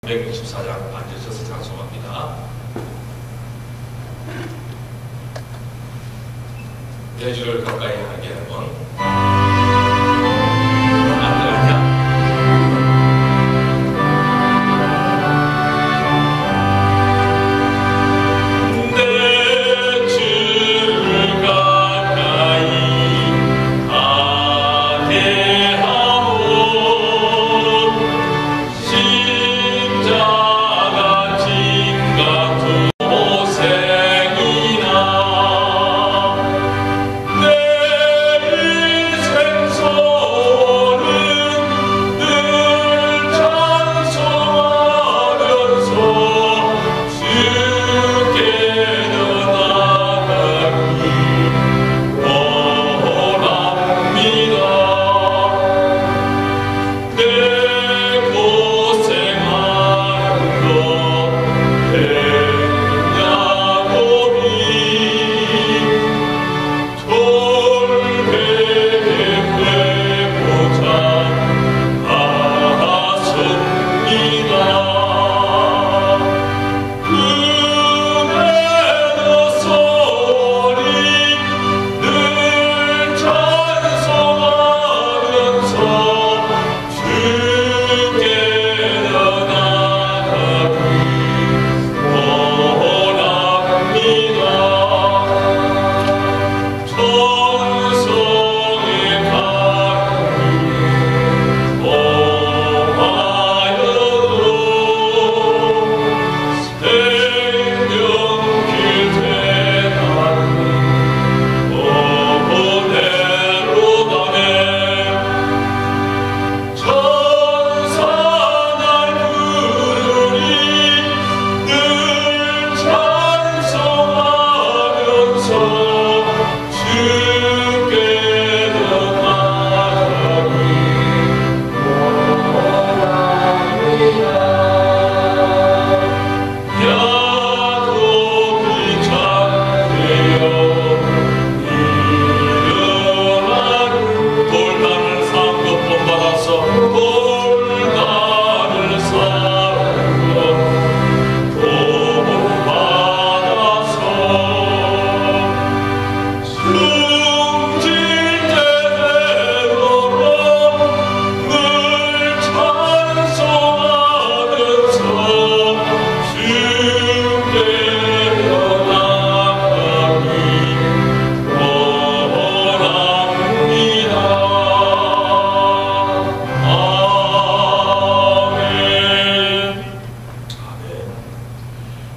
164장 앉으셔서 장송합니다. 네 줄을 가까이 하게 하면 안 들었냐?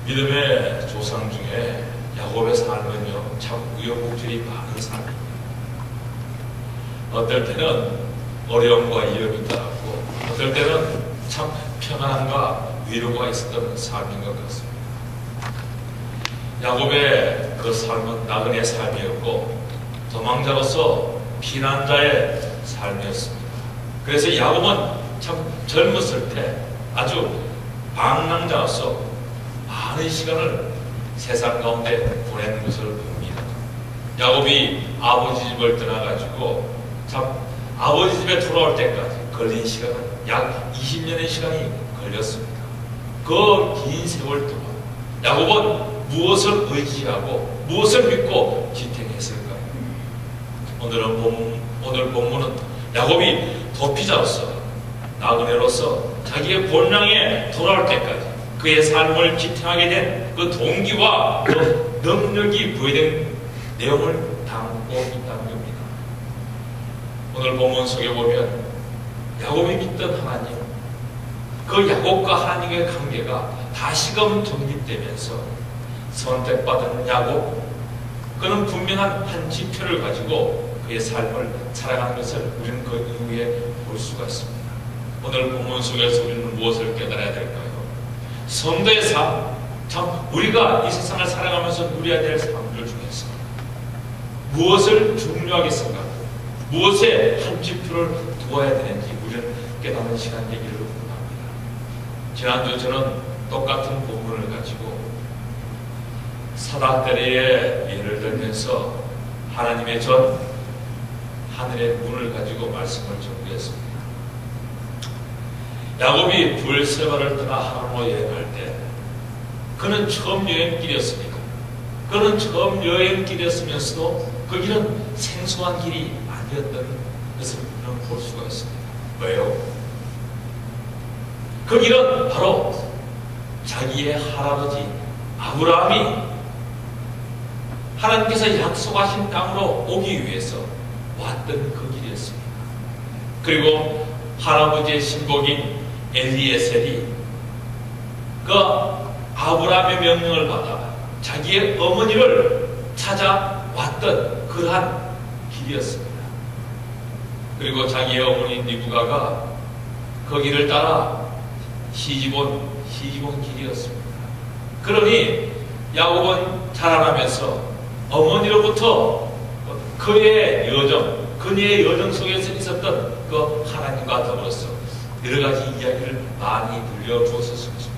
믿음의 조상 중에 야곱의 삶은요, 참 우여곡절이 많은 삶입니다. 어떨 때는 어려움과 위험이 따랐고, 어떨 때는 참 평안함과 위로가 있었던 삶인 것 같습니다. 야곱의 그 삶은 나그네의 삶이었고, 도망자로서 피난자의 삶이었습니다. 그래서 야곱은 참 젊었을 때 아주 방랑자로서 많은 시간을 세상 가운데 보낸 것을 봅니다. 야곱이 아버지 집을 떠나가지고 참 아버지 집에 돌아올 때까지 걸린 시간은 약 20년의 시간이 걸렸습니다. 그 긴 세월 동안 야곱은 무엇을 의지하고 무엇을 믿고 지탱했을까요? 오늘 본문은 야곱이 도피자로서 나그네로서 자기의 본향에 돌아올 때까지 그의 삶을 지탱하게 된 그 동기와 그 능력이 부여된 내용을 담고 있다는 겁니다. 오늘 본문 속에 보면 야곱이 믿던 하나님, 그 야곱과 하나님의 관계가 다시금 정립되면서 선택받은 야곱, 그는 분명한 한 지표를 가지고 그의 삶을 살아가는 것을 우리는 그 이후에 볼 수가 있습니다. 오늘 본문 속에서 우리는 무엇을 깨달아야 될까요? 성도의 삶, 참 우리가 이 세상을 살아가면서 누려야 될 삶들 중에서 무엇을 중요하게 생각하고 무엇에 한 지표를 두어야 되는지 우리는 깨닫는 시간 얘기를 합니다. 지난주 저는 똑같은 본문을 가지고 사닥다리의 예를 들면서 하나님의 전 하늘의 문을 가지고 말씀을 전개했습니다. 야곱이 부엘세바를 떠나 하란으로 여행할 때 그는 처음 여행길이었습니다. 그는 처음 여행길이었으면서도 그 길은 생소한 길이 아니었던 것을 우리는 볼 수가 있습니다. 왜요? 그 길은 바로 자기의 할아버지 아브라함이 하나님께서 약속하신 땅으로 오기 위해서 왔던 그 길이었습니다. 그리고 할아버지의 신복인 엘리에셀이 그 아브라함의 명령을 받아 자기의 어머니를 찾아왔던 그러한 길이었습니다. 그리고 자기의 어머니 리브가가 그 길을 따라 시집온 길이었습니다. 그러니 야곱은 자라나면서 어머니로부터 그의 여정, 그녀의 여정 속에서 있었던 그 하나님과 더불어서 여러 가지 이야기를 많이 들려주었습니다.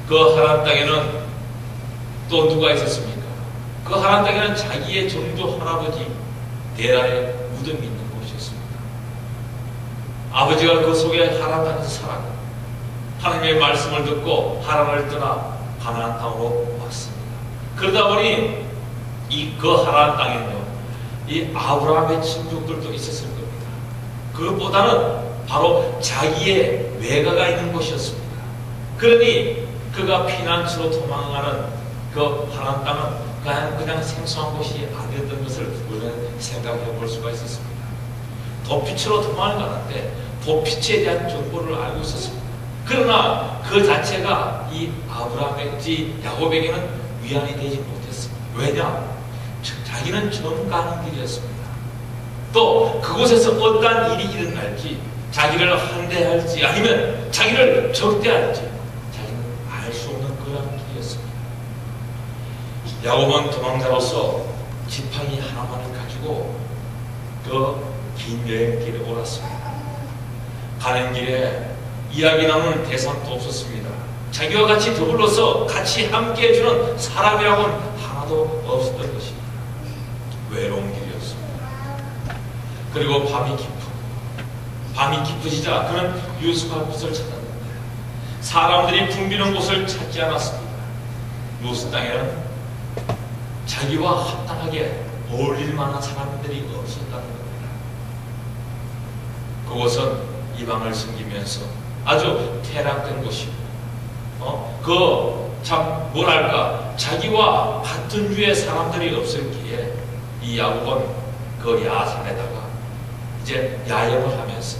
그 하나님 땅에는 또 누가 있었습니까? 그 하나님 땅에는 자기의 정조 할아버지 데라의 무덤이 있는 곳이었습니다. 아버지가 그 속에 하나님 땅에서 살았고 하나님의 말씀을 듣고 하란을 떠나 가나안 땅으로 왔습니다. 그러다 보니 그 하나님 땅에는요, 이 아브라함의 친족들도 있었을 겁니다. 그것보다는 바로 자기의 외가가 있는 곳이었습니다. 그러니 그가 피난처로 도망가는 그 하나님 땅은 그냥 생소한 곳이 아니었던 것을 우리는 생각해 볼 수가 있었습니다. 도피처로 도망을 가는데 도피처에 대한 정보를 알고 있었습니다. 그러나 그 자체가 이 야곱에게는 위안이 되지 못했습니다. 왜냐? 자기는 처음 가는 길이었습니다. 또 그곳에서 어떠한 일이 일어날지, 자기를 환대할지 아니면 자기를 적대할지 자기는 알 수 없는 그런 길이었습니다. 야곱은 도망자로서 지팡이 하나만을 가지고 그 긴 여행길에 올랐습니다. 가는 길에 이야기 나눌 대상도 없었습니다. 자기와 같이 더불어서 같이 함께 해주는 사람이라고는 하나도 없었던 것입니다. 외로운 길이었습니다. 그리고 밤이 깊어지자 그는 유숙할 곳을 찾았는데 사람들이 붐비는 곳을 찾지 않았습니다. 루스 땅에는 자기와 합당하게 어울릴 만한 사람들이 없었다는 겁니다. 그곳은 이방을 섬기면서 아주 퇴락된 곳이고, 자기와 같은 주의 사람들이 없을기에 이 야곱은 그 야산에다가 이제 야영을 하면서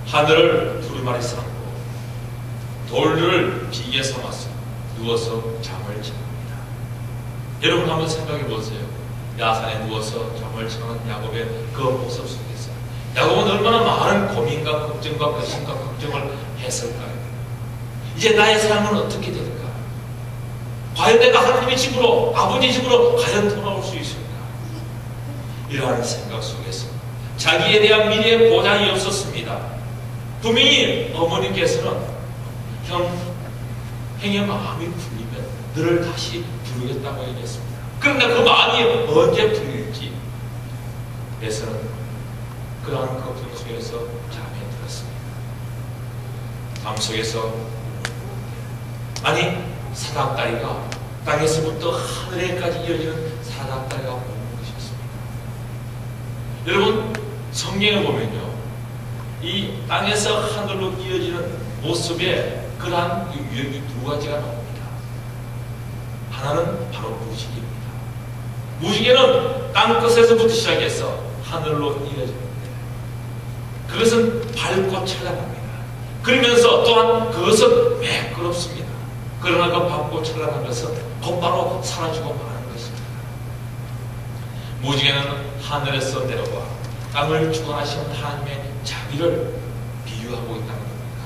하늘을 두루마리 삼고 돌들을 비계 삼아서 누워서 잠을 자니다. 여러분 한번 생각해 보세요. 야산에 누워서 잠을 자는 야곱의 그 모습 속에서 야곱은 얼마나 많은 고민과 걱정과 근심과 걱정을 했을까요? 이제 나의 삶은 어떻게 될까? 과연 내가 하나님의 집으로, 아버지 집으로 과연 돌아올 수 있을까? 이러한 생각 속에서 자기에 대한 미래의 보장이 없었습니다. 분명히 어머니께서는 형의 마음이 풀리면 너를 다시 부르겠다고 얘기했습니다. 그런데 그 마음이 언제 풀릴지 그래서는 그러한 걱정 속에서 잠에 들었습니다. 잠 속에서 사닥다리가 땅에서부터 하늘에까지 이어지는 사닥다리가 오는 것이었습니다. 여러분 성경에 보면요, 이 땅에서 하늘로 이어지는 모습에 그러한 유형이 두 가지가 나옵니다. 하나는 바로 무지개입니다. 무지개는 땅끝에서부터 시작해서 하늘로 이어집니다. 그것은 밝고 찬란합니다. 그러면서 또한 그것은 매끄럽습니다. 그러나 그 밝고 찬란한 것은 곧바로 사라지고 마는 것입니다. 무지개는 하늘에서 내려와 땅을 주관하시는 하나님의 자비를 비유하고 있다는 겁니다.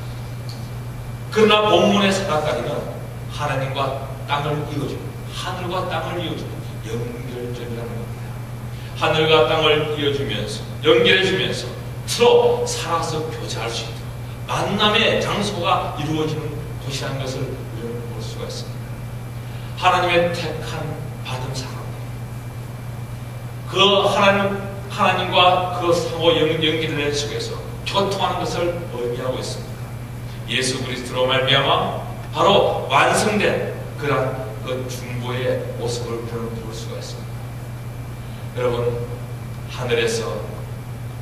그러나 본문의 사닥다리는 하나님과 땅을 이어주고 하늘과 땅을 이어주고 연결점이라는 겁니다. 하늘과 땅을 이어주면서 연결해주면서 서로 살아서 교제할 수 있도록 만남의 장소가 이루어지는 곳이라는 것을 우리는 볼 수가 있습니다. 하나님의 택한 받은 사람들, 그 하나님과 그 상호 연결의 속에서 교통하는 것을 의미하고 있습니다. 예수 그리스도로 말미암아 바로 완성된 그런 그 중보의 모습을 볼 수가 있습니다. 여러분, 하늘에서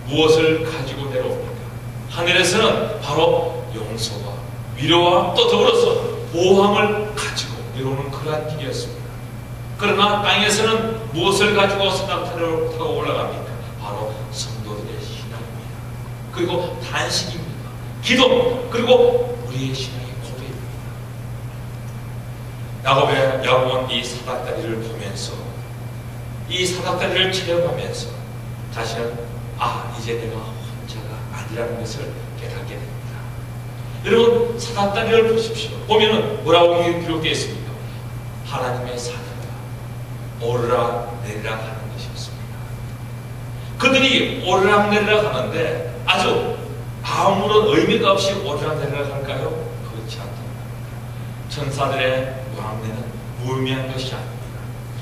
무엇을 가지고 내려옵니까? 하늘에서는 바로 용서와 위로와 또 더불어서 보호함을 가지고 내려오는 그러한 길이었습니다. 그러나 땅에서는 무엇을 가지고 사닥다리를 타고 올라갑니까? 바로 성도들의 신앙입니다. 그리고 단식입니다. 기도, 그리고 우리의 신앙의 고백입니다. 야곱은 이 사닥다리를 보면서, 이 사닥다리를 체험하면서 자신은 이제 내가 혼자가 아니라는 것을 깨닫게 됩니다. 여러분, 사닥다리를 보십시오. 보면은 뭐라고 기록되어 있습니까? 하나님의 사자가 오르락 내리락 하는 것이었습니다. 그들이 오르락 내리락 하는데 아주 아무런 의미가 없이 오르락 내리락 할까요? 그렇지 않답니다. 천사들의 왕래는 무의미한 것이 아닙니다.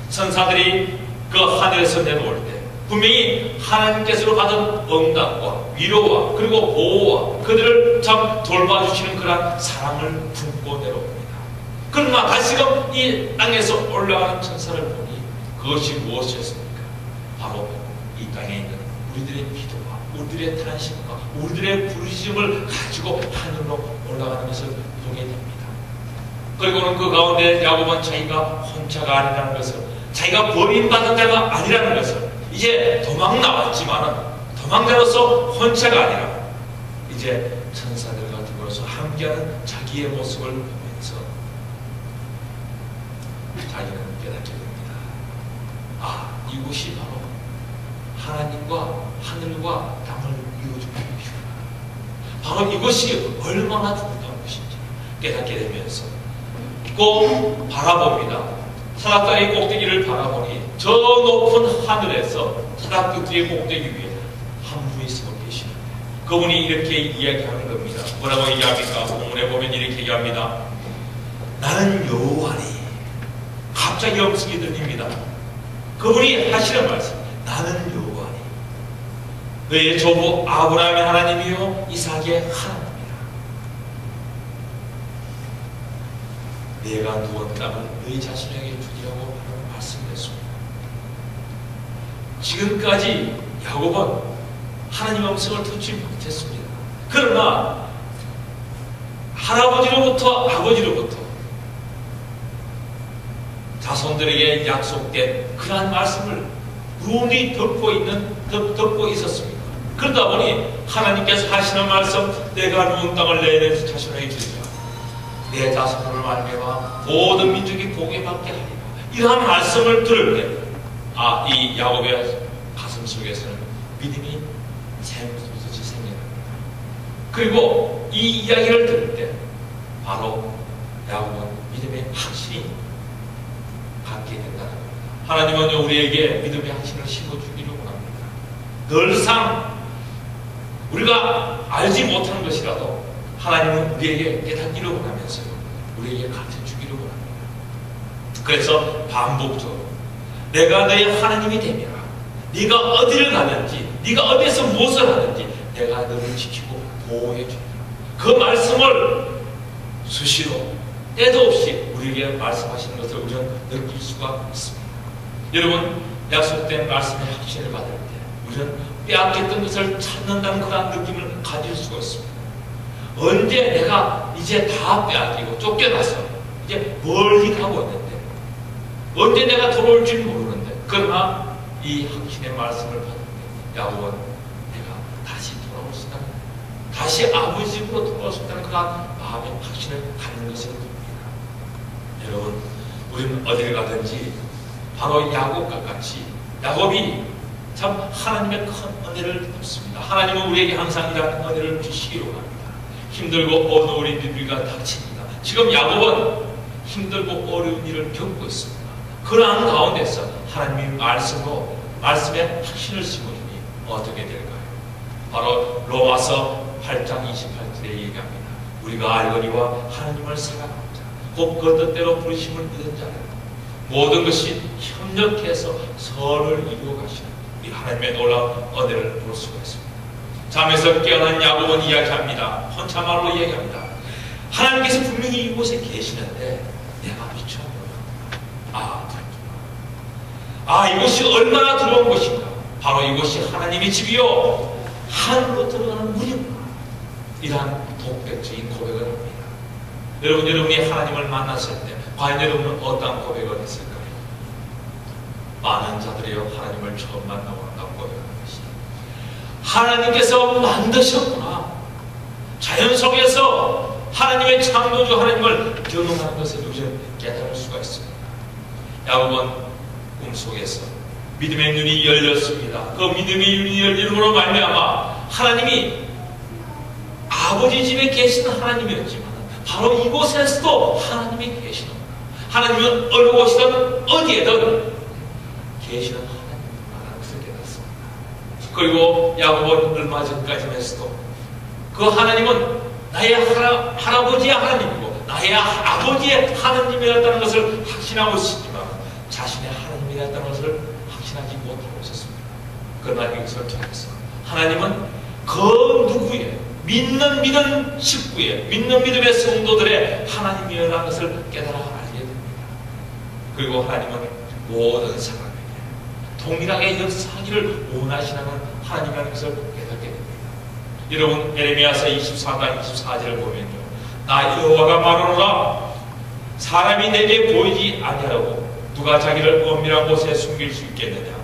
천사들이 그 하늘에서 내려올 때 분명히 하나님께서 받은 응답과 위로와 그리고 보호와 그들을 참 돌봐주시는 그런 사랑을 품고 내려옵니다. 그러나 다시금 이 땅에서 올라가는 천사를 보니 그것이 무엇이었습니까? 바로 이 땅에 있는 우리들의 기도와 우리들의 탄식과 우리들의 부르심을 가지고 하늘로 올라가는 것을 보게 됩니다. 그리고는 그 가운데 야곱은 자기가 혼자가 아니라는 것을, 자기가 버림받은 자가 아니라는 것을, 이제 도망 나왔지만은 도망자로서 혼자가 아니라 이제 천사들과 더불어서 함께하는 자기의 모습을 보면서 자기는 깨닫게 됩니다. 이곳이 바로 하나님과 하늘과 땅을 이루어주는 곳이구나. 바로 이것이 얼마나 중요한 것인지 깨닫게 되면서 꼭 바라봅니다. 사닥다리 꼭대기를 바라보니 저 높은 하늘에서 사닥다리 꼭대기 위에 한 분이 서 계시는데 그분이 이렇게 이야기하는 겁니다. 뭐라고 얘기합니까? 본문에 보면 이렇게 얘기합니다. 나는 여호와니. 갑자기 음성이 들립니다. 그분이 하시는 말씀, 나는 여호와니. 너의 조부 아브라함의 하나님이요 이삭의 하나님이라. 내가 누운 땅을 너희 자신에게 주리라고 하는 말씀이었습니다. 지금까지 야곱은 하나님의 음성을 듣지 못했습니다. 그러나 할아버지로부터 아버지로부터 자손들에게 약속된 그러한 말씀을 누운이 듣고 있었습니다. 그러다 보니 하나님께서 하시는 말씀, 내가 누운 땅을 내 자손에게 주리라. 내 자손을 말미암아 모든 민족이 복에 받게 하리라. 이러한 말씀을 들을 때 이 야곱의 가슴 속에서는 믿음이 샘솟이 생겨납니다. 그리고 이 이야기를 들을 때 바로 야곱은 믿음의 확신이 갖게 된다는 겁니다. 하나님은 우리에게 믿음의 확신을 심어주기를 원합니다. 늘상 우리가 알지 못하는 것이라도 하나님은 우리에게 깨닫기를 원하면서 우리에게 가르쳐주기를 원합니다. 그래서 반복적으로 내가 너의 하나님이 되면 네가 어디를 가든지 네가 어디에서 무엇을 하든지 내가 너를 지키고 보호해 주리라. 그 말씀을 수시로 때도 없이 우리에게 말씀하시는 것을 우리는 느낄 수가 있습니다. 여러분, 약속된 말씀의 확신을 받을 때 우리는 빼앗겼던 것을 찾는다는 그런 느낌을 가질 수가 있습니다. 언제 내가 이제 다 빼앗기고 쫓겨나서 이제 멀리 가고 있는데 언제 내가 돌아올지 모르는데 그러나 이 확신의 말씀을 받을 때 야곱은 내가 다시 돌아올 수 있다는, 다시 아버지 집으로 돌아올 수 있다는 그런 마음의 확신을 갖는 것을 봅니다. 여러분, 우리는 어딜 가든지 바로 야곱과 같이 야곱이 참 하나님의 큰 은혜를 입습니다. 하나님은 우리에게 항상 이러한 은혜를 주시기로 합니다. 힘들고 어려운 우리가 닥칩니다. 지금 야곱은 힘들고 어려운 일을 겪고 있습니다. 그러한 가운데서 하나님의 말씀으로 말씀에 확신을 심어주니 어떻게 될까요? 바로 로마서 8장 28절에 얘기합니다. 우리가 알거니와 하나님을 사랑하는 자, 곧 그 뜻대로 부르심을 믿은 자는 모든 것이 협력해서 선을 이루어 가시는 이 하나님의 놀라운 은혜를 볼 수가 있습니다. 잠에서 깨어난 야곱은 이야기합니다. 혼자말로 이야기합니다. 하나님께서 분명히 이곳에 계시는데 내가 미쳐 이것이 얼마나 두려운 것인가. 바로 이것이 하나님의 집이요 하늘로 들어가는 문이구나. 이러한 독백적인 고백을 합니다. 여러분이 하나님을 만났을 때 과연 여러분은 어떤 고백을 했을까요? 많은 자들이요 하나님을 처음 만나고 한다고 고백하는 것이 하나님께서 만드셨구나. 자연 속에서 하나님의 창조주 하나님을 경험하는 것을 요즘 깨달을 수가 있습니다. 야곱은 꿈속에서 믿음의 눈이 열렸습니다. 그 믿음의 눈이 열림으로 말미암아 하나님이 아버지 집에 계시는 하나님이었지만 바로 이곳에서도 하나님이 계시는구나. 하나님은 어느 곳이든 어디에든 계시는 하나님이라는 것을 깨닫습니다. 그리고 야곱은 얼마 전까지만 해서도 그 하나님은 나의 할아버지의 하나님이고 나의 아버지의 하나님이었다는 것을 확신하고 있었지만 자신의 하나님이었다는 것을 확신하지 못하고 있었습니다. 그러나 이것을 통해서 하나님은 그 누구의 믿는 식구의 믿는 믿음의 성도들의 하나님이라는 것을 깨달아 알게 됩니다. 그리고 하나님은 모든 사람에게 동일하게 역사하기를 원하시는 하나님이라는 것을 깨닫게 됩니다. 여러분 예레미야서 24장 24절을 보면요, 나 여호와가 말하노라 사람이 내게 보이지 아니하고 누가 자기를 엄밀한 곳에 숨길 수 있겠느냐.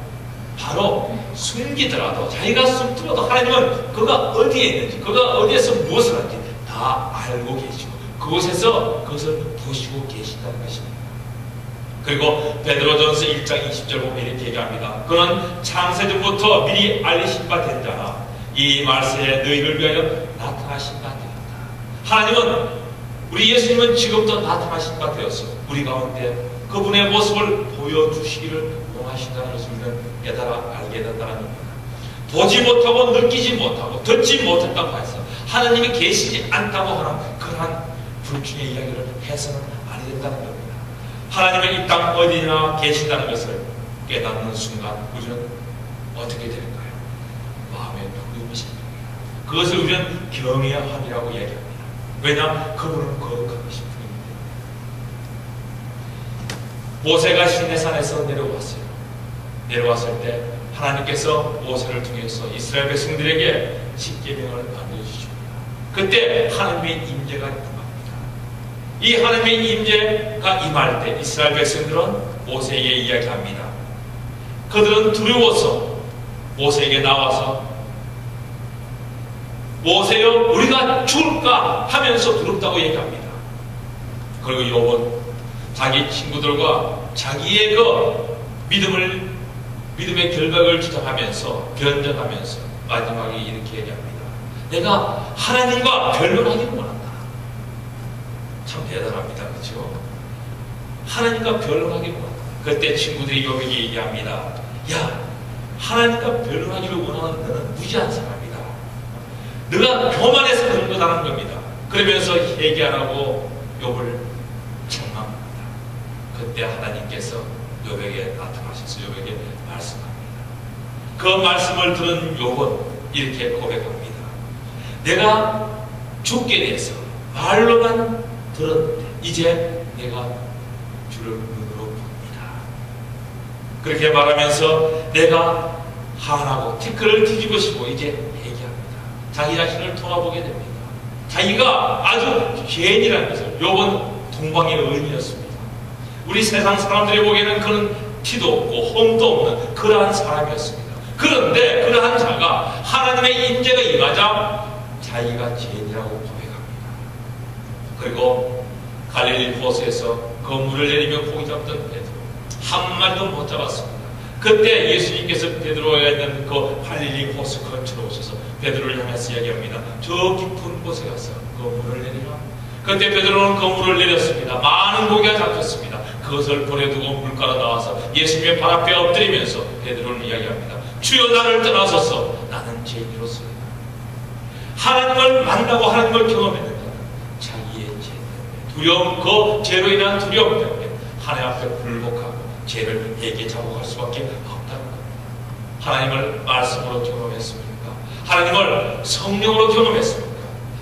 바로 숨기더라도 자기가 숨더라도 하나님은 그가 어디에 있는지 그가 어디에서 무엇을 하는지 다 알고 계시고 그곳에서 그것을 보시고 계신다는 것입니다. 그리고 베드로전서 1장 20절 보면 이렇게 얘기합니다. 그는 창세전부터 미리 알리신 바 된 자나 이 말세에 너희를 위하여 나타나신 바 되었다. 하나님은 우리 예수님은 지금도 나타나신 바 되었어. 우리 가운데 그분의 모습을 보여주시기를 원하신다는 것을 우리는 깨달아 알게 된다는 겁니다. 보지 못하고 느끼지 못하고 듣지 못했다고 해서 하나님이 계시지 않다고 하는 그러한 불충의 이야기를 해서는 안 된다는 겁니다. 하나님은 이 땅 어디나 계신다는 것을 깨닫는 순간 우리는 어떻게 될까요? 마음에 두려움이 생깁니다. 그것을 우리는 경외함이라고 얘기합니다. 왜냐? 그분은 거룩한 것이 분입니다. 모세가 시내산에서 내려왔을 때 하나님께서 모세를 통해서 이스라엘 백성들에게 십계명을 알려주십니다. 그때 하나님의 임재가 임합니다. 이 하나님의 임재가 임할 때 이스라엘 백성들은 모세에게 이야기합니다. 그들은 두려워서 모세에게 나와서 모세여 우리가 죽을까 하면서 두렵다고 얘기합니다. 그리고 욥은 자기 친구들과 자기의 그 믿음의 결박을 주장하면서 변정하면서 마지막에 이렇게 얘기합니다. 내가 하나님과 변론하기를 원한다. 참 대단합니다. 그렇죠? 하나님과 변론하기를 원한다. 그때 친구들이 욥에게 얘기합니다. 야, 하나님과 변론하기를 원하는 너는 무지한 사람이다. 너가 교만해서 그런 거다라는 겁니다. 그러면서 얘기 안 하고 욥을 책망합니다. 그때 하나님께서 욥에게 나타나셔서 욥에게 말씀합니다. 그 말씀을 들은 욥은 이렇게 고백합니다. 내가 죽게 돼서 말로만 들었는데 이제 내가 주를 눈으로 봅니다. 그렇게 말하면서 내가 한하고 티끌을 뒤집으시고 이제 얘기합니다. 자기 자신을 돌아보게 됩니다. 자기가 아주 죄인이라는 것을. 욥은 동방의 의인이었습니다. 우리 세상 사람들이 보기에는 그런 티도 없고 험도 없는 그러한 사람이었습니다. 그런데 그러한 자가 하나님의 임재가 임하자 자기가 죄인이라고 고백합니다. 그리고 갈릴리 호수에서 그 물을 내리며 고기 잡던 베드로 한 마리도 못 잡았습니다. 그때 예수님께서 베드로가 있는 그 갈릴리 호수 근처로 오셔서 베드로를 향해서 이야기합니다. 저 깊은 곳에 가서 그 물을 내리라. 그때 베드로는 그 물을 내렸습니다. 많은 고기가 잡혔습니다. 그것을 볼에 두고 물가로 나와서 예수님의 발 앞에 엎드리면서 베드로는 이야기합니다. 주여 나를 떠나소서 나는 죄인으로서이다. 하나님을 만나고 하나님을 경험했는데 자기의 죄 때문에 두려움, 그 죄로 인한 두려움 때문에 하나님 앞에 굴복하고 죄를 회개 자복할 수밖에 없다는 겁니다. 하나님을 말씀으로 경험했습니까? 하나님을 성령으로 경험했습니까?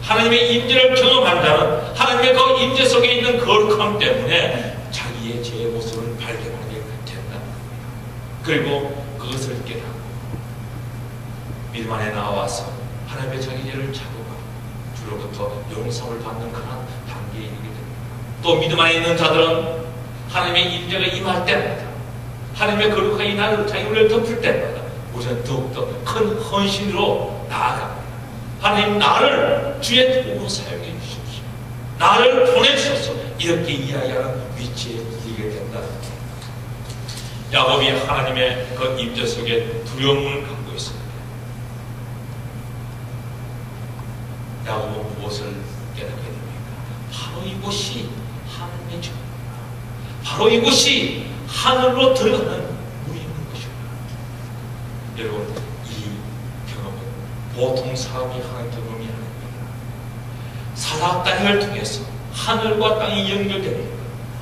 하나님의 임재를 경험한 자는 하나님의 그 임재 속에 있는 거룩함 때문에 자기의 죄의 모습을 발견하게 된다. 그리고 그것을 깨닫고 믿음 안에 나와서 하나님의 자기 죄를 자고가 주로부터 용서를 받는 그런 단계에 이르게 됩니다. 또 믿음 안에 있는 자들은 하나님의 임재가 임할 때마다 하나님의 거룩한 이 나를 자기를 덮을 때마다 우선 더욱더 큰 헌신으로 나아갑니다. 하나님 나를 주의 도구로 사용해 주십시오. 나를 보내주셔서 이렇게 이야기하는 위치에 이르게 된다. 야곱이 하나님의 그 임재 속에 두려움을 갖고 있습니다. 야곱은 무엇을 깨닫게 됩니까? 바로 이곳이 하나님의 집입니다. 바로 이곳이 하늘로 들어가는 문이 있는 것입니다. 여러분, 이 경험은 보통 사람이 하는 경험이 아닙니다. 사사단을 통해서 하늘과 땅이 연결되는 것,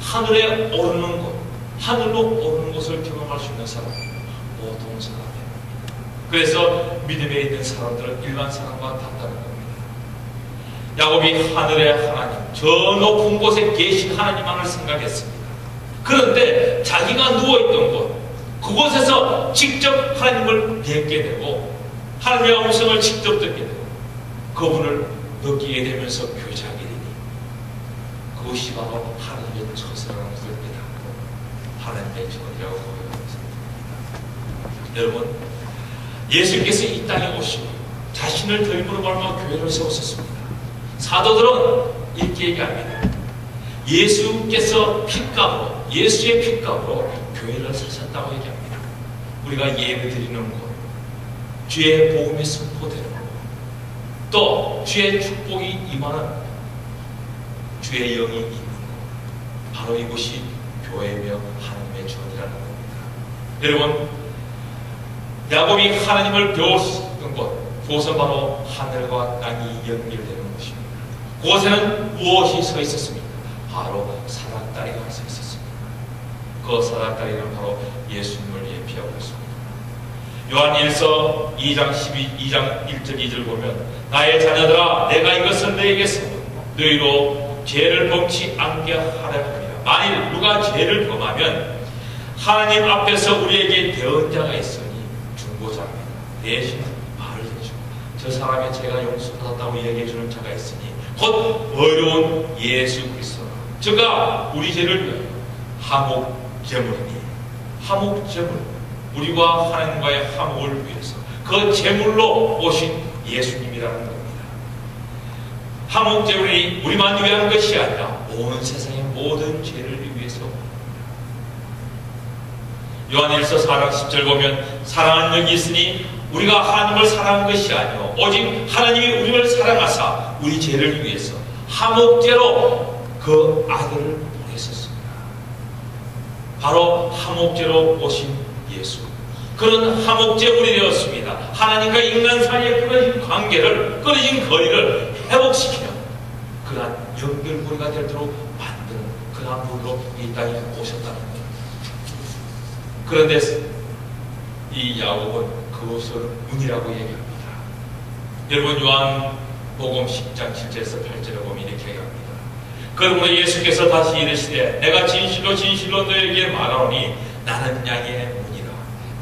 하늘에 오르는 것, 하늘로 오르는 것을 경험할 수 있는 사람은 보통 사람입니다. 그래서 믿음에 있는 사람들은 일반 사람과 다르다는 겁니다. 야곱이 하늘의 하나님, 저 높은 곳에 계신 하나님만을 생각했습니다. 그런데 자기가 누워있던 곳, 그곳에서 직접 하나님을 뵙게 되고 하나님의 음성을 직접 듣게 되고 그분을 느끼게 되면서 교제하게 되니 그것이 바로 하나님의 처소라는 것을 깨닫고 하나님의 처소라고 고백합니다. 여러분, 예수께서 이 땅에 오시고 자신을 더 입으로 밟아 교회를 세우셨습니다. 사도들은 이렇게 얘기합니다. 예수께서 핏값으로, 예수의 핏값으로 교회를 사셨다고 얘기합니다. 우리가 예배 드리는 곳, 주의 복음이 선포되는 곳, 또 주의 축복이 임하는 주의 영이 있는 곳, 바로 이곳이 교회며 하나님의 전이라는 겁니다. 여러분, 야곱이 하나님을 배웠던 곳, 그것은 바로 하늘과 땅이 연결되는 곳입니다. 그곳에는 무엇이 서 있었습니까? 바로 사닥다리가 서 있었습니다. 그 사닥다리는 바로 예수님을 예표하고 있습니다. 요한 1서 2장 1절 2절 보면 나의 자녀들아 내가 이것을 너희에게서 너희로 죄를 범치 않게 하려 합니다. 만일 누가 죄를 범하면 하나님 앞에서 우리에게 대언자가 있으니 중보자입니다. 대신 말을 해주고 저 사람의 죄가 용서받았다고 얘기해주는 자가 있으니 곧 어려운 예수 그리스도 저가 우리 죄를 위하여 화목제물이니 화목제물 우리와 하나님과의 화목을 위해서 그 제물로 오신 예수님이라는 겁니다. 화목제물이 우리만 위한 것이 아니라 온 세상의 모든 죄를 위해서 요한일서 4장 10절 보면 사랑하는 영이 있으니 우리가 하나님을 사랑한 것이 아니요 오직 하나님이 우리를 사랑하사 우리 죄를 위해서 화목제로 그 아들을 보내셨습니다. 바로 화목제로 오신 예수, 그런 화목제물이 되었습니다. 하나님과 인간 사이의 끊어진 관계를, 끊어진 거리를 회복시키는 그러한 연결고리가 되도록 만드는 그러한 분으로 이 땅에 오셨다는 겁니다. 그런데 이 야곱은 그것을 문이라고 얘기합니다. 여러분, 요한복음 10장 7절에서 8절에 보면 이렇게 얘기합니다. 그러므로 예수께서 다시 이르시되 내가 진실로 진실로 너에게 말하노니 나는 양의 문이라.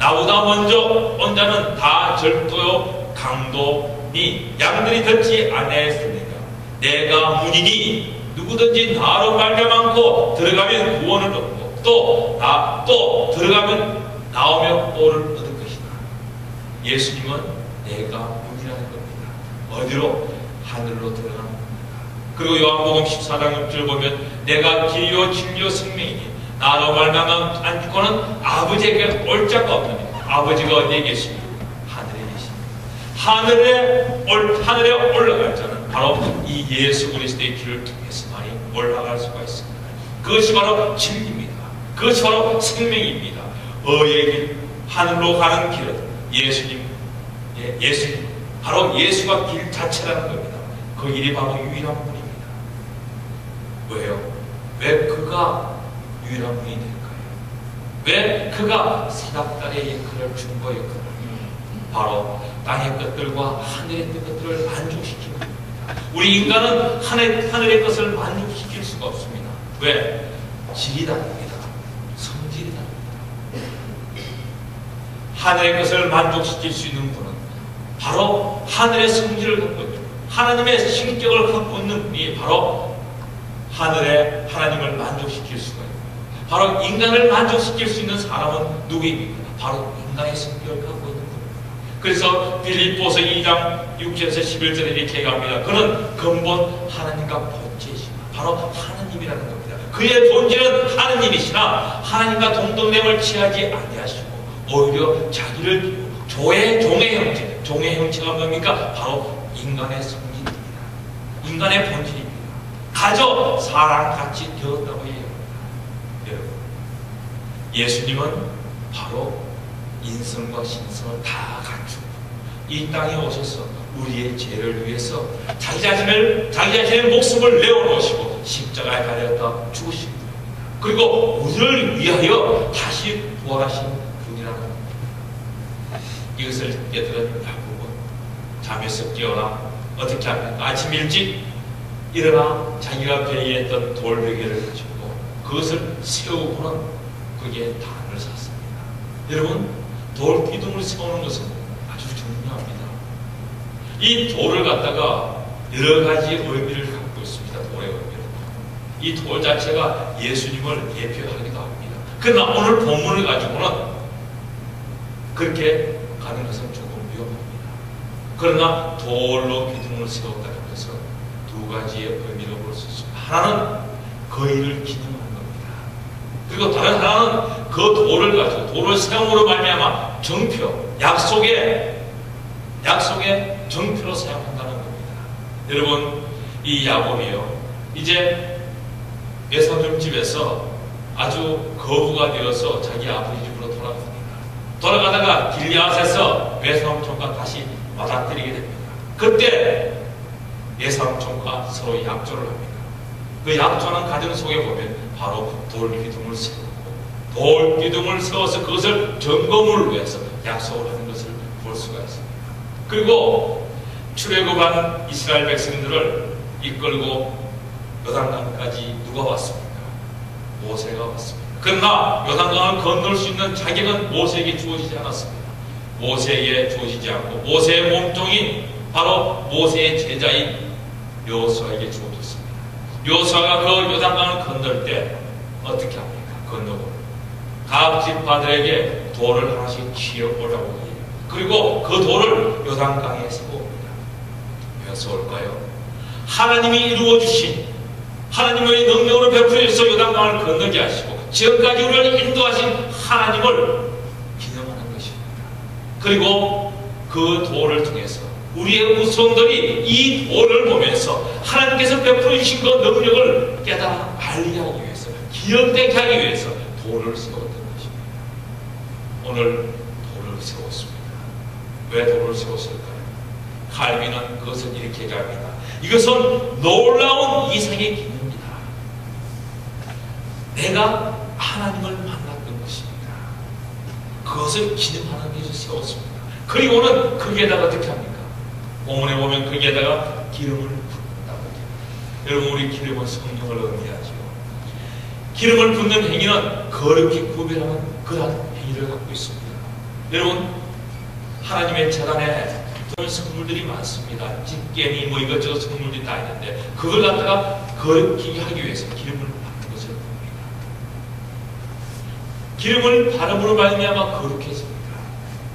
나보다 먼저 온 자는 다 절도요 강도니 양들이 듣지 아니하였으니까 내가 문이니 누구든지 나로 말미암고 들어가면 구원을 얻고 또 들어가면 나오며 오를 얻을 것이다. 예수님은 내가 문이라는 겁니다. 어디로? 하늘로 들어가는 겁니다. 그리고 요한복음 14장 6절 보면 내가 길이요 진리요 생명이니 나로 말미암아 안 죽고는 아버지에게 올 자가 없느니 아버지가 어디에 계십니까? 하늘에 계십니다. 하늘에 올라갈 자는 바로 이 예수 그리스도의 길을 통해서만이 올라갈 수가 있습니다. 그것이 바로 진리입니다. 그것이 바로 생명입니다. 의의 길, 하늘로 가는 길은 예수님, 바로 예수가 길 자체라는 겁니다. 그 길이 바로 유일한 분입니다. 왜요? 왜 그가 유일한 분이 될까요? 왜 그가 사닥다리의 역할을, 중보의 역할을, 바로 땅의 것들과 하늘의 것들을 만족시키는 겁니다. 우리 인간은 하늘의 것을 만족시킬 수가 없습니다. 왜? 질이 다릅니다. 성질이 다릅니다. 하늘의 것을 만족시킬 수 있는 분은 바로 하늘의 성질을 갖고 있는, 하나님의 신격을 갖고 있는 분이 바로 하나님을 만족시킬 수가 있는, 바로 인간을 만족시킬 수 있는 사람은 누구입니까? 바로 인간의 성격을 갖고 있는 분입니다. 그래서 빌립보서 2장 6절에서 11절에 이렇게 얘기합니다. 그는 근본 하나님과 본체이시나 바로 하나님이라는 겁니다. 그의 본질은 하나님이시나 하나님과 동등됨을 취하지 아니하시고 오히려 자기를 종의 형체가 뭡니까? 바로 인간의 성질입니다. 인간의 본질입니다. 가져 사람같이 되었다고 얘기합니다. 여러분, 예수님은 바로 인성과 신성을 다 갖추고 이 땅에 오셔서 우리의 죄를 위해서 자기 자신의 목숨을 내어놓으시고 십자가에 달렸다 죽으신 분입니다. 그리고 우리를 위하여 다시 부활하신 분이라는 겁니다. 이것을 깨달은 야곱은 잠에서 깨어나 어떻게 합니까? 아침 일찍 일어나 자기가 배회했던 돌베개를 가지고 그것을 세우고는 거기에 단을 샀습니다. 여러분, 돌 기둥을 세우는 것은 아주 중요합니다. 이 돌을 갖다가 여러 가지 의미를 갖고 있습니다. 돌의 의미는. 이 돌 자체가 예수님을 대표하기도 합니다. 그러나 오늘 본문을 가지고는 그렇게 가는 것은 조금 위험합니다. 그러나 돌로 기둥을 세웠다는 것은 두 가지의 의미로 볼 수 있습니다. 하나는 그 일을 기념하는 겁니다. 그리고 다른 하나는 그 돌을 가지고 돌을 세움으로 말미암아 정표, 약속의 정표로 사용한다는 겁니다. 여러분, 이 야곱이요, 이제 외삼촌 집에서 아주 거부가 되어서 자기 아버지 집으로 돌아갑니다. 돌아가다가 길리앗에서 외삼촌과 다시 맞닥뜨리게 됩니다. 그때 외삼촌과 서로 약조를 합니다. 그 약조하는 과정 속에 보면 바로 돌기둥을 세우고 돌기둥을 세워서 그것을 점검을 위해서 약속을 하는 것을 볼 수가 있습니다. 그리고 출애굽한 이스라엘 백성들을 이끌고 요단강까지 누가 왔습니까? 모세가 왔습니다. 그러나 요단강을 건널 수 있는 자격은 모세에게 주어지지 않았습니다. 모세에게 주어지지 않고 모세의 몸종인 바로 모세의 제자인 여호수아에게 주어졌습니다. 여호수아가 그 요단강을 건널 때 어떻게 합니까? 건너고 각 지파들에게 돌을 하나씩 치어보라고 해요. 그리고 그 돌을 요단강에 세웁니다. 왜 세울까요? 하나님이 이루어주신 하나님의 능력으로 베풀어 주셔서 요단강을 건너게 하시고 지금까지 우리를 인도하신 하나님을 기념하는 것입니다. 그리고 그 돌을 통해서 우리의 후손들이 이 돌을 보면서 하나님께서 베풀어 주신 그 능력을 깨달아 알게 하기 위해서, 기억되게 하기 위해서 돌을 세웠던 것입니다. 오늘 돌을 세웠습니다. 왜 돌을 세웠을까요? 칼빈은 그것을 이렇게 얘기합니다. 이것은 놀라운 이상의 기념입니다. 내가 하나님을 만났던 것입니다. 그것을 기념하는 것을 세웠습니다. 그리고는 거기에다가 어떻게 합니까? 본문에 보면 거기에다가 기름을 붓는다고 합니다. 여러분, 우리 기름은 성령을 의미하죠. 기름을 붓는 행위는 거룩히 구별하는 그러한 행위를 갖고 있습니다. 여러분, 하나님의 재단에 선물들이 많습니다. 집게니 뭐 이것저것 선물들이 다 있는데 그걸 갖다가 거룩히 하기 위해서 기름을 받는 것을 봅니다. 기름을 바름으로 말미암아 거룩해집니다.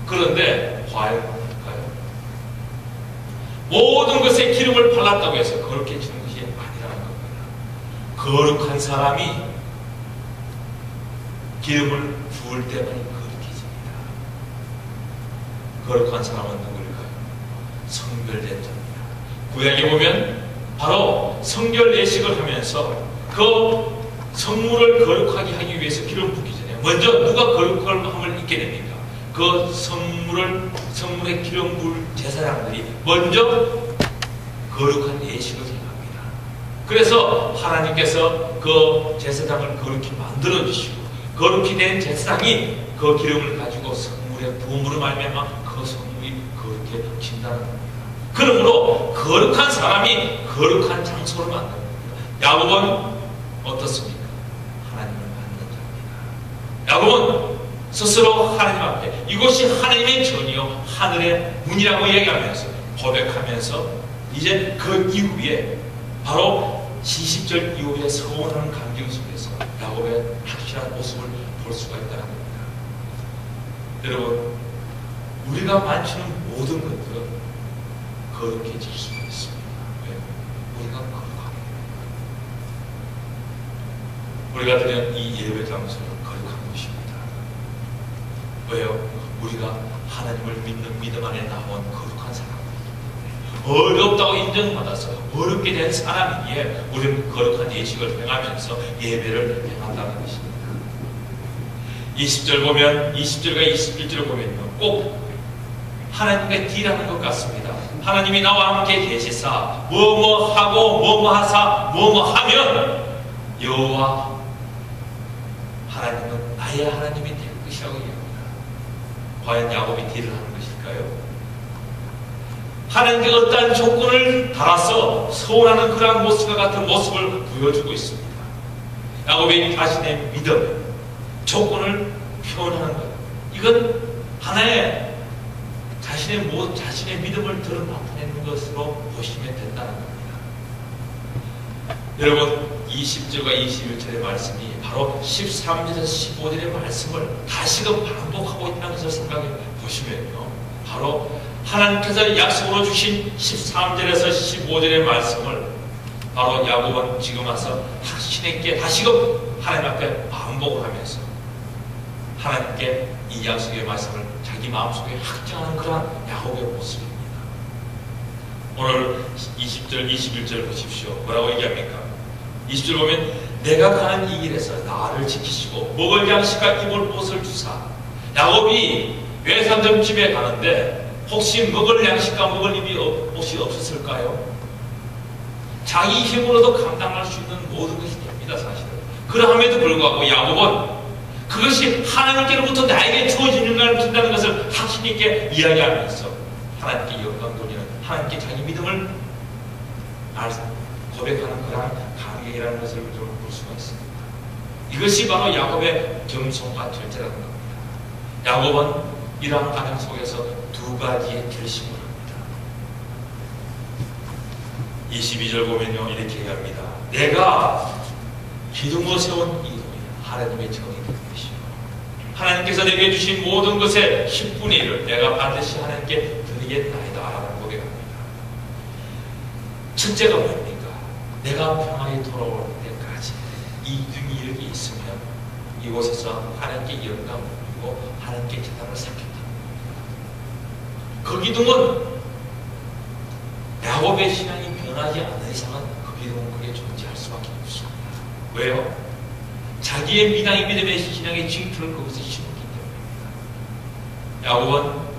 그런데 과연 그럴까요? 모든 것에 기름을 발랐다고 해서 거룩해지는 것이 아니라는 겁니다. 거룩한 사람이 기름을 부을 때만이 거룩해집니다. 거룩한 사람은 누구일까요? 성결된 자입니다. 구약에 보면 바로 성결 예식을 하면서 그 성물을 거룩하게 하기 위해서 기름 붓기 전에 먼저 누가 거룩함을 입게 됩니까? 그 성물에 기름 부을 제사장들이 먼저 거룩한 예식을 행합니다. 그래서 하나님께서 그 제사장을 거룩히 만들어 주시고 거룩히 된 제사장이 그 기름을 가지고 성물에 부음으로 말미암아 그 성물이 거룩해진다는 겁니다. 그러므로 거룩한 사람이 거룩한 장소를 만듭니다. 야곱은 어떻습니까? 하나님을 만든 자입니다. 야곱은 스스로 하나님 앞에 이곳이 하나님의 전이요 하늘의 문이라고 얘기하면서 고백하면서 이제 그 이후에 바로 70절 이후에 서원하는 감정 속에서 야곱의 확실한 모습을 볼 수가 있다는 겁니다. 여러분, 우리가 만지는 모든 것들은 거룩해질 수가 있습니다. 왜? 우리가 거룩하게. 우리가 드리는 이 예배 장소는 거룩한 것입니다. 왜요? 우리가 하나님을 믿는 믿음 안에 나온 거룩한 사람이기 때문에 어렵다고 인정받아서 어렵게 된 사람이기에 우리는 거룩한 예식을 행하면서 예배를 행한다는 것입니다. 20절 보면 20절과 21절을 보면요, 꼭 하나님과 딜하는 것 같습니다. 하나님이 나와 함께 계시사 뭐뭐 하고 뭐뭐 하사 뭐뭐 하면 여호와 하나님은 나의 하나님이 될 것이라고 얘기합니다. 과연 야곱이 딜을 하는 것일까요? 하나님께 어떠한 조건을 달아서 서원하는 그러한 모습과 같은 모습을 보여주고 있습니다. 야곱이 자신의 믿음, 조건을 표현하는 것, 이건 하나의 자신의 믿음을 드러나타내는 것으로 보시면 된다는 겁니다. 여러분, 20절과 21절의 말씀이 바로 13절에서 15절의 말씀을 다시금 반복하고 있다는 것을 생각해 보시면요, 바로 하나님께서 약속으로 주신 13절에서 15절의 말씀을 바로 야곱은 지금 와서 확신있게 다시금 하나님 앞에 반복을 하면서 하나님께 이 약속의 말씀을 자기 마음속에 확정하는 그러한 야곱의 모습입니다. 오늘 20절, 21절 보십시오. 뭐라고 얘기합니까? 20절 보면 내가 가는 이 길에서 나를 지키시고 먹을 양식과 입을 옷을 주사. 야곱이 외삼점 집에 가는데 혹시 먹을 양식과 먹을 입이 옷이 없었을까요? 자기 힘으로도 감당할 수 있는 모든 것이 됩니다, 사실은. 그러함에도 불구하고 야곱은 그것이 하나님께로부터 나에게 주어지는 걸 준다는 것을 확신 있게 이야기하면서 하나님께 영광 돌리는, 하나님께 자기 믿음을 고백하는 그런 감격이라는 것을 좀 볼 수가 있습니다. 이것이 바로 야곱의 겸손과 절제라는 겁니다. 야곱은 이러한 과정 속에서 두 가지의 결심을 합니다. 22절 보면요, 이렇게 얘기합니다. 내가 기둥으로 세운 이 돈이 하나님의 정이 될 것이요, 하나님께서 내게 주신 모든 것의 10분의 1을 내가 반드시 하나님께 드리겠나이다 라고 고백합니다. 첫째가 뭡니까? 내가 평안히 돌아올 때까지 이 기둥이 여기 있으면 이곳에서 하나님께 영광을 드리고 하나님께 제단을 쌓겠다. 그 기둥은 야곱의 신앙이 변하지 않는 이상은 그 기둥은 그게 존재할 수밖에 없습니다. 왜요? 자기의 믿음의 신앙의 징표를 그것에 심었기 때문입니다. 야곱은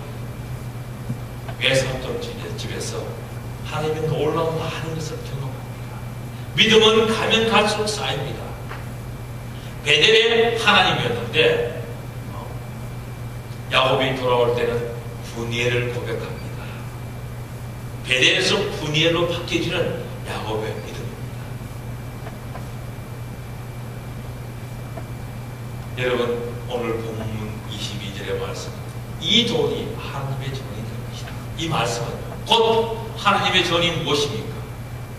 외삼촌 집에서 하나님의 놀라운 많은 것을 경험합니다. 믿음은 가면 갈수록 쌓입니다. 베델의 하나님이었는데 야곱이 돌아올 때는 분이엘을 고백합니다. 베델에서 분이엘로 바뀌어지는 야곱의 믿음입니다. 여러분, 오늘 본문 22절의 말씀, 이 돌이 하나님의 전이 될 것이다. 이 말씀은 곧 하나님의 전이 무엇입니까?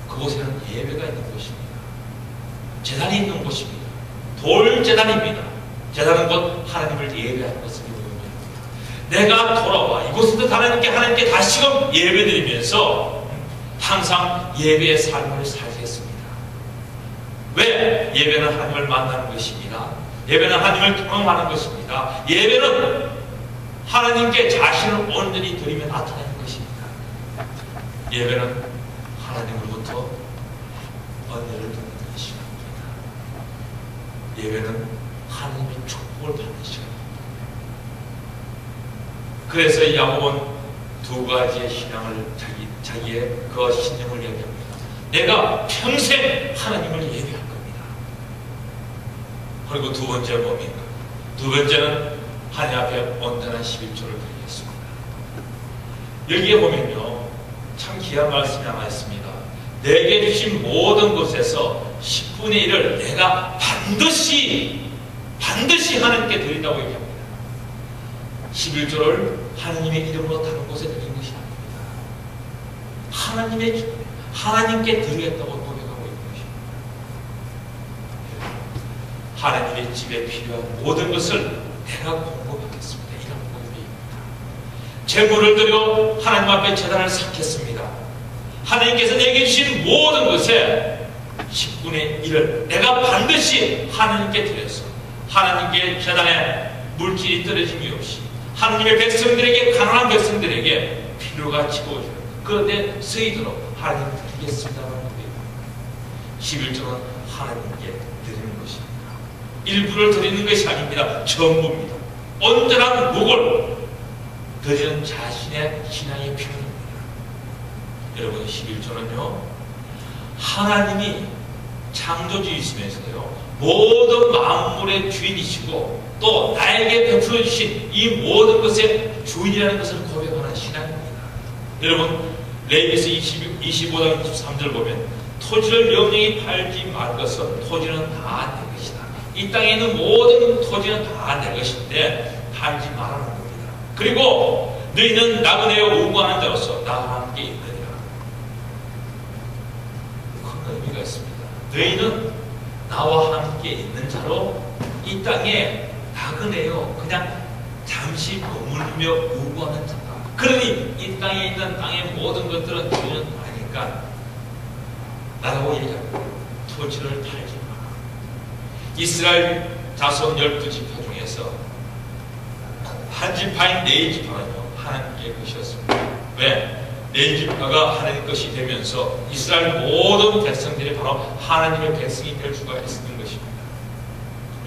그곳에는 예배가 있는 곳입니다. 제단이 있는 곳입니다. 돌제단입니다. 제단은 곧 하나님을 예배하는 것을 의미합니다. 내가 돌아와 이곳에서 하나님께 다시금 예배드리면서 항상 예배의 삶을 살겠습니다. 왜? 예배는 하나님을 만나는 것입니다. 예배는 하나님을 경험하는 것입니다. 예배는 하나님께 자신을 온전히 드리며 나타내는 것입니다. 예배는 하나님으로부터 은혜를 듣는 시간입니다. 예배는 하나님의 축복을 받는 시간입니다. 그래서 야곱은 두 가지의 신앙을 자기의 그 신념을 얘기합니다. 내가 평생 하나님을 예배할 겁니다. 그리고 두 번째 뭡니까? 두 번째는 하나님 앞에 온전한 11조를 드리겠습니다. 여기에 보면요, 참 귀한 말씀이 하나 있습니다. 내게 주신 모든 것에서 10분의 1을 내가 반드시 하나님께 드린다고 얘기합니다. 11조를 하나님의 이름으로 다른 곳에 드린 것이 아닙니다. 하나님께 드리겠다고 고백하고 있는 것입니다. 하나님의 집에 필요한 모든 것을 내가 공급하겠습니다. 이런 고백입니다. 재물을 드려 하나님 앞에 제단을 쌓겠습니다. 하나님께서 내게 주신 모든 것에 10분의 1을 내가 반드시 하나님께 드려서 하나님께 제단에 물질이 떨어짐이 없이 하나님의 백성들에게, 가난한 백성들에게 필요가 채워주는 그런데 쓰이도록 하나님 드리겠습니다라는 겁니다. 11조는 하나님께 드리는 것입니다. 일부를 드리는 것이 아닙니다. 전부입니다. 온전한 목을 드리는 자신의 신앙의 표현입니다. 여러분, 11조는요, 하나님이 창조주이시면서요, 모든 만물의 주인이시고 또 나에게 베풀어 주신 이 모든 것의 주인이라는 것을 고백하는 신앙입니다. 여러분, 레위기서 25장 23절 보면 토지를 영영히 팔지 말 것은 토지는 다 내 것이다. 이 땅에 있는 모든 토지는 다 내 것인데 팔지 말라는 겁니다. 그리고 너희는 나그네여 우고하는 자로서 나와 함께 있느니라. 큰 의미가 있습니다. 너희는 나와 함께 있는 자로 이 땅에 나그네요, 그냥 잠시 머물며 우고하는 자다. 그러니 이 땅에 있는 땅의 모든 것들은 너희는 아니까 나라고 얘기합니다. 토지를 팔지 마라. 이스라엘 자손 12지파 중에서 한 지파인 네 지파는요, 하나님께 것이었습니다. 왜? 네 지파가 하나님 것이 되면서 이스라엘 모든 백성들이 바로 하나님의 백성이 될 수가 있었던 것입니다.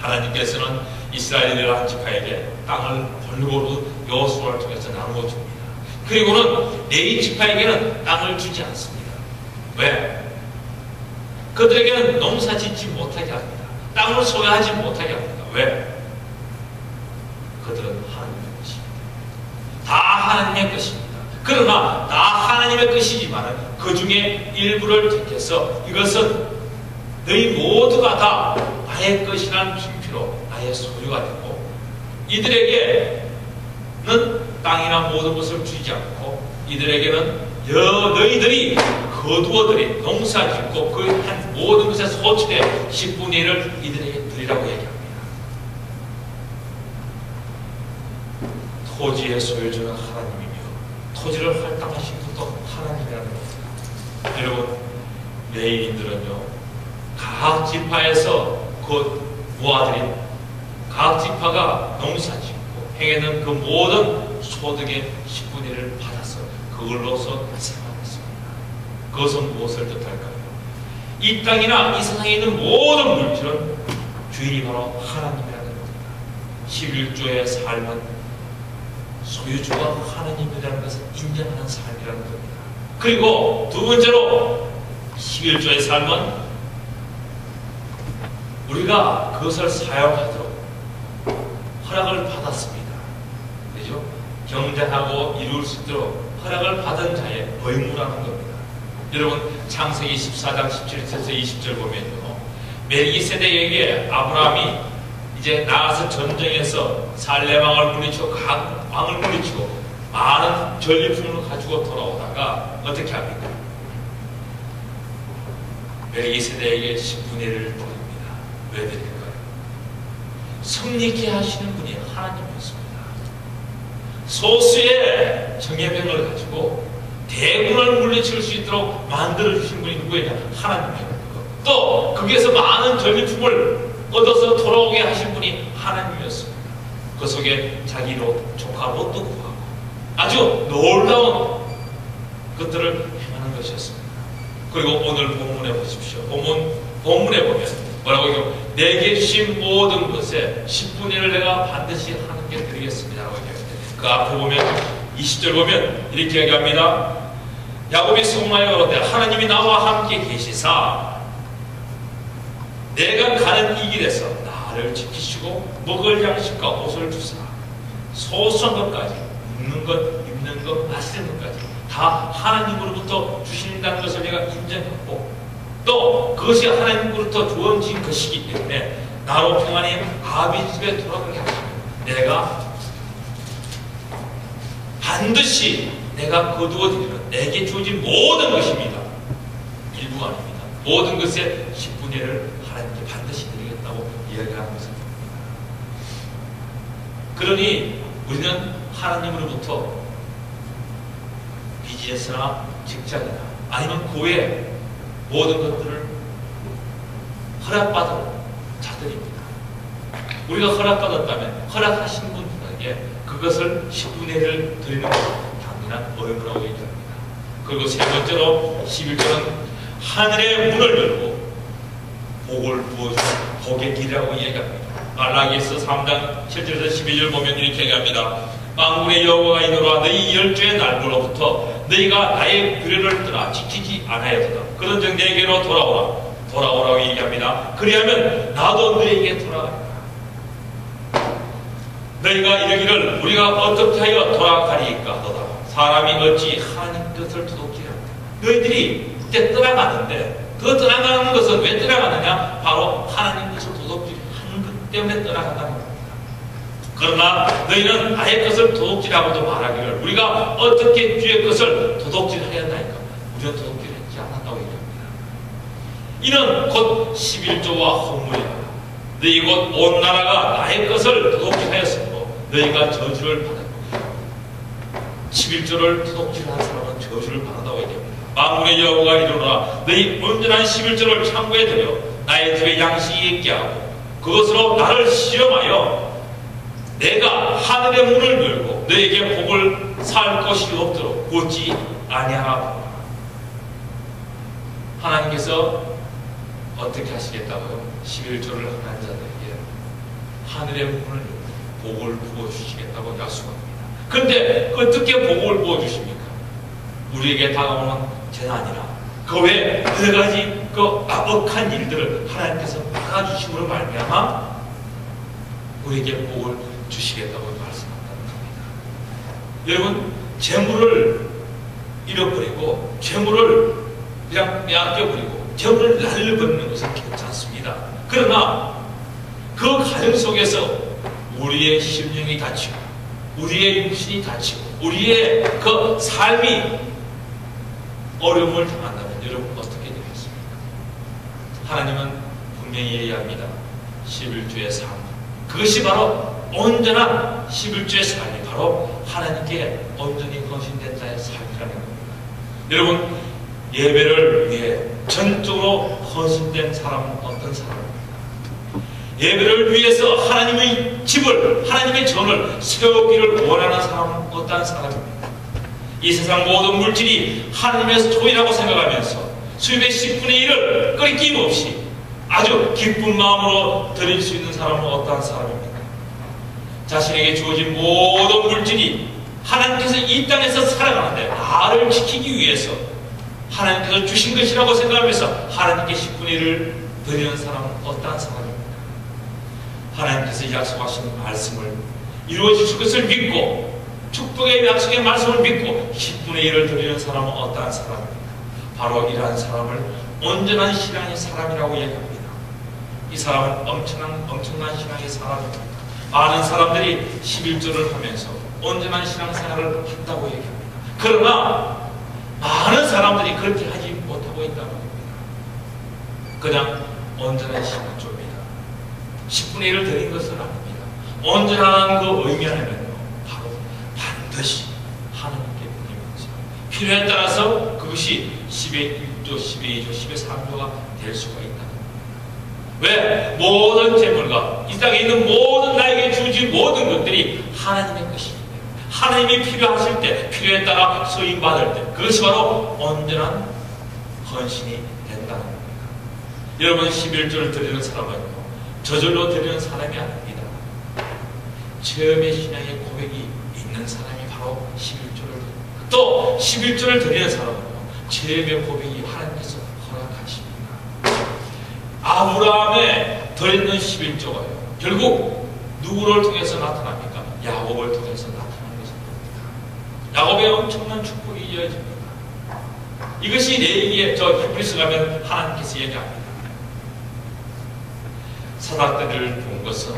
하나님께서는 이스라엘 한 지파에게 땅을 골고루 여호수아를 통해서 나누어 줍니다. 그리고는 네 지파에게는 땅을 주지 않습니다. 왜? 그들에게는 농사 짓지 못하게 합니다. 땅을 소유하지 못하게 합니다. 왜? 그들은 하나님의 것입니다. 다 하나님의 것입니다. 그러나 다 하나님의 것이지만 그 중에 일부를 택해서 이것은 너희 모두가 다 나의 것이라는 징표로 나의 소유가 되고, 이들에게는 땅이나 모든 것을 주지 않고 이들에게는 너희들이 거두어들이 농사 짓고 그 한 모든 것의 소출의 10분의 1을 이들에게 드리라고 얘기합니다. 토지의 소유주는 하나님이며 토지를 활당하신 것도 하나님이라는 겁니다. 여러분, 레위인들은요, 각 지파에서 그 모아들인 각 지파가 농사 짓고 행해는 그 모든 소득의 10분의 1을 받아서 그걸로서 생활했습니다. 그것은 무엇을 뜻할까요? 이 땅이나 이 세상에 있는 모든 물질은 주인이 바로 하나님이라는 겁니다. 11조의 삶은 소유주가 하나님이라는 것을 인정하는 삶이라는 겁니다. 그리고 두 번째로 11조의 삶은 우리가 그것을 사용하도록 허락을 받았습니다. 그죠? 경쟁하고 이룰 수 있도록 허락을 받은 자의 의무라는 겁니다. 여러분, 창세기 14장 17절에서 20절 보면요, 멜기세덱에게 아브라함이 이제 나가서 전쟁에서 살레왕을 물리치고 각 왕을 물리치고 많은 전리품을 가지고 돌아오다가 어떻게 합니까? 멜기세덱에게 10분의 1을 드립니다. 왜 드릴까요? 성리케 하시는 분이 하나님이었습니다. 소수의 정예병을 가지고 대군을 물리칠 수 있도록 만들어주신 분이 누구예요? 하나님이에요. 또 거기에서 많은 전리품을 얻어서 돌아오게 하신 분이 하나님이었습니다. 그 속에 자기 조카 롯도 구하고 아주 놀라운 것들을 행하는 것이었습니다. 그리고 오늘 본문에 보십시오. 본문에 보면 뭐라고 해요? 내게 주신 모든 것에 10분의 1을 내가 반드시 하나님께 드리겠습니다. 라고 얘기합니다. 그 앞에 보면 20절 보면 이렇게 얘기합니다. 야곱이 성마에 오르되 하나님이 나와 함께 계시사 내가 가는 이 길에서 나를 지키시고 먹을 양식과 옷을 주사 소소한 것까지 먹는 것, 입는 것, 마시는 것까지 다 다 하나님으로부터 주신다는 것을 내가 인정하고 또 그것이 하나님으로부터 주어진 것이기 때문에 나로 평안히 아버지 집에 돌아가게 하시고 내가 반드시 내가 거두어드리는 내게 주어진 모든 것입니다. 일부가 아닙니다. 모든 것의 10분의 1을 하나님께 반드시 드리겠다고 이야기하는 것입니다. 그러니 우리는 하나님으로부터 비즈니스나 직장이나 아니면 교회 모든 것들을 허락받은 자들입니다. 우리가 허락받았다면 허락하신 분들에게 그것을 10분의 1을 드리는 것은 당연한 의무라고 얘기합니다. 그리고 세 번째로 11절은 하늘의 문을 열고 복을 부어주는 복의 길이라고 얘기합니다. 말라기서 3장 7절에서 11절 보면 이렇게 얘기합니다. 만군의 여호와가 이르노라 너희 열조의 날로부터 너희가 나의 규례를 떠나 지키지 않아야되다. 그런즉 내게로 돌아오라고 얘기합니다. 그리하면 나도 너희에게 돌아가리라. 너희가 이르기를 우리가 어떻게 하여 돌아가리까 하도다. 사람이 어찌 하나님 뜻을 도둑질하냐. 너희들이 그때 떠나가는데 그 떠나가는 것은 왜 떠나가느냐? 바로 하나님 뜻을 도둑질하는 것 때문에 떠나간다는 겁니다. 그러나 너희는 나의 것을 도둑질하고도 말하기를 우리가 어떻게 주의 것을 도둑질하였나이까. 우리는 도둑질했지 않았다고 얘기합니다. 이는 곧 11조와 헌물이라. 너희 곧 온 나라가 나의 것을 도둑질하였으므로 너희가 저주를 받았고 11조를 도둑질한 사람은 저주를 받는다고 얘기합니다. 만군의 여호와가 이르노라 너희 온전한 11조를 창고에 들여 나의 집에 양식이 있게 하고 그것으로 나를 시험하여 내가 하늘의 문을 열고 너에게 복을 살 것이 없도록 굳지 아니하라. 하나님께서 어떻게 하시겠다고요? 11조를 하는 자들에게 하늘의 문을 열고 복을 부어주시겠다고 약속합니다. 근데 어떻게 복을 부어주십니까? 우리에게 다가오는 재난이나 그 외 여러 가지 그 악한 일들을 하나님께서 막아주심으로 말미암아 우리에게 복을 주시겠다고 말씀한다는 겁니다. 여러분, 재물을 잃어버리고 재물을 그냥 빼앗겨버리고 재물을 날려버리는 것은 괜찮습니다. 그러나 그 가정 속에서 우리의 심령이 다치고 우리의 육신이 다치고 우리의 그 삶이 어려움을 당한다면 여러분 어떻게 되겠습니까? 하나님은 분명히 얘기합니다. 11조의 삶, 그것이 바로 온전한 11조의 삶이 바로 하나님께 온전히 헌신된 자의 삶이라는 겁니다. 여러분, 예배를 위해 전적으로 헌신된 사람은 어떤 사람입니까? 예배를 위해서 하나님의 집을, 하나님의 전을 세우기를 원하는 사람은 어떤 사람입니까? 이 세상 모든 물질이 하나님의 소유라고 생각하면서 수입의 10분의 1을 끊김없이 아주 기쁜 마음으로 드릴 수 있는 사람은 어떠한 사람입니까? 자신에게 주어진 모든 물질이 하나님께서 이 땅에서 살아가는데 나를 지키기 위해서 하나님께서 주신 것이라고 생각하면서 하나님께 10분의 1을 드리는 사람은 어떠한 사람입니까? 하나님께서 약속하신 말씀을 이루어질 것을 믿고 축복의 약속의 말씀을 믿고 10분의 1을 드리는 사람은 어떠한 사람입니까? 바로 이러한 사람을 온전한 신앙의 사람이라고 얘기합니다. 이 사람은 엄청난 신앙의 사람입니다. 많은 사람들이 11조를 하면서 온전한 신앙생활을 한다고 얘기합니다. 그러나 많은 사람들이 그렇게 하지 못하고 있다고 합니다. 그냥 온전한 11조입니다. 10분의 1을 드린 것은 아닙니다. 온전한 그 의미는 바로 반드시 하나님께 드리면서 필요에 따라서 그것이 10의 1조, 10의 2조, 10의 3조가 될 수가 있다. 왜? 모든 재물과 이 땅에 있는 모든 나에게 주어진 모든 것들이 하나님의 것이기 때문에 하나님이 필요하실 때 필요에 따라 쓰임받을 때 그것이 바로 온전한 헌신이 된다는 겁니다. 여러분 11조를 드리는 사람은요 저절로 드리는 사람이 아닙니다. 처음에 신앙의 고백이 있는 사람이 바로 11조를 드립니다. 또 11조를 드리는 사람은요 처음의 고백이 하나님께서 허락하십니다. 아브라함의 드리는 11조가요 결국 누구를 통해서 나타납니까? 야곱을 통해서 나타나는 것입니다. 야곱의 엄청난 축복이 이어집니다. 이것이 레위기에 저 히브리서 가면 하나님께서 얘기합니다. 사닥다리를 본 것은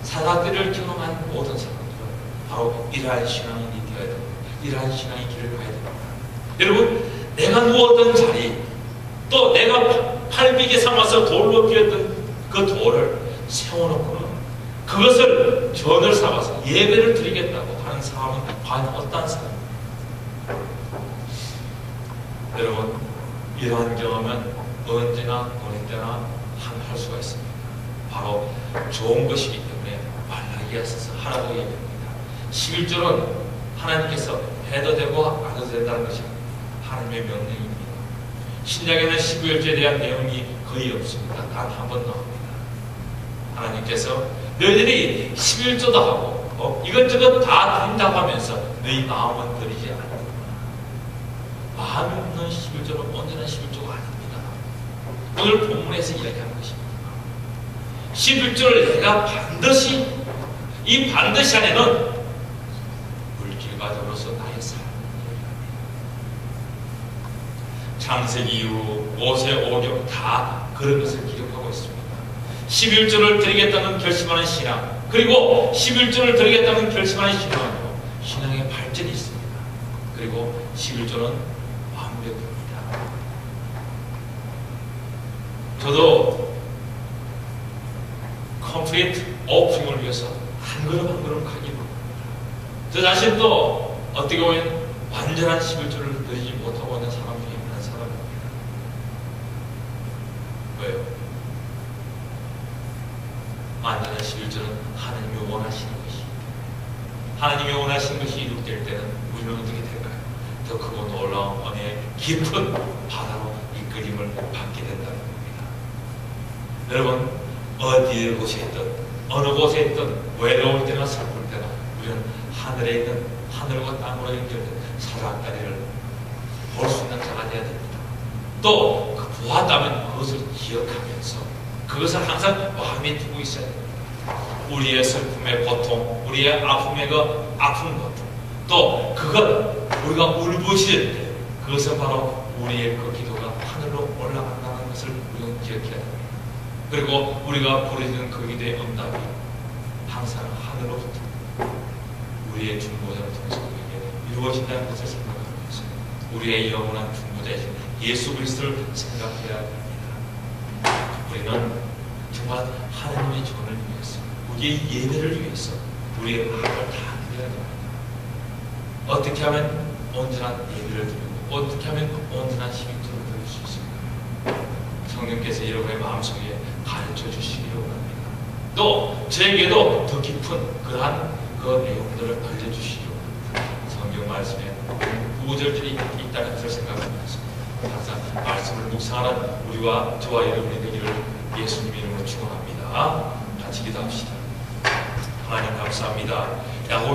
사닥다리를 경험한 모든 사람들은 바로 이러한 신앙인이 되어야 됩니다. 이러한 신앙의 길을 가야 됩니다. 여러분, 내가 누웠던 자리, 또 내가 팔비게 삼아서 돌로 비었던 그 돌을 세워놓고는 그것을 전을 삼아서 예배를 드리겠다고 하는 사람은 과연 어떤 사람입니까? 여러분, 이러한 경험은 언제나 어느 때나 할 수가 있습니다. 바로 좋은 것이기 때문에 말라기에 있어서 하라고 얘기합니다. 11절은 하나님께서 해도 되고 안 해도 된다는 것이 하나님의 명령입니다. 신약에는 12월절에 대한 내용이 거의 없습니다. 단 한 번 나옵니다. 하나님께서 너희들이 11조도 하고 이것저것 다 드린다고 하면서 너희 마음은 드리지 않는구나. 마음이 없는 11조는 언제나 11조가 아닙니다. 오늘 본문에서 이야기하는 것입니다. 11조를 내가 반드시, 이 반드시 안에는 물질가족으로서 나의 삶을 얘기합니다. 창세기 이후 모세, 오경 다 그런 것을 기록하고 있습니다. 11조를 드리겠다는 결심하는 신앙, 그리고 11조를 드리겠다는 결심하는 신앙은요, 신앙의 발전이 있습니다. 그리고 11조는 완벽합니다. 저도 컴플리트 오프닝을 위해서 한 걸음 한 걸음 가기 바랍니다. 저 자신도 어떻게 보면 완전한 11조를 드리지 못하고 있는 사람 중에 한 사람입니다. 왜요? 완전한 11조는 하나님이 원하시는 것이, 하나님이 원하시는 것이 이룩될 때는 우리는 어떻게 될까요? 더 크고 놀라운 은혜의 깊은 바다로 이끌림을 받게 된다는 겁니다. 여러분, 어디 곳에 있든 어느 곳에 있든 외로울 때나 슬플 때나 우리는 하늘에 있는, 하늘과 땅으로 연결된 사랑다리를 볼 수 있는 자가 되어야 됩니다. 또 그 보았다면 그것을 기억하면서 그것을 항상 마음에 두고 있어야 됩니다. 우리의 슬픔의 고통, 우리의 아픔의 그 아픈 고통, 또 그것 우리가 울부짖을 때 그것은 바로 우리의 그 기도가 하늘로 올라간다는 것을 우리는 기억해야 됩니다. 그리고 우리가 부르짖는 그 기도의 응답이 항상 하늘로부터 우리의 중보자를 통해서 우리에게 이루어진다는 것을 생각하면서 우리의 영원한 중보자이신 예수 그리스도를 생각해야 합니다. 우리는 정말 하나님의 전을 위해서, 우리의 예배를 위해서 우리의 마음을 다 드려야 됩니다. 어떻게 하면 온전한 예배를 드리고 어떻게 하면 온전한 11조를 드릴 수 있을까요? 성령께서 여러분의 마음속에 가르쳐 주시기를 원합니다. 또 저에게도 더 깊은 그러한 그 내용들을 알려주시기를 원합니다. 성경 말씀에 구절들이 있다는 것을 생각하면서 항상 말씀을 묵상하는 우리와 저와 여러분이 되기를 예수님 이름으로 축원합니다. 같이 기도합시다. 하나님 감사합니다. 야곱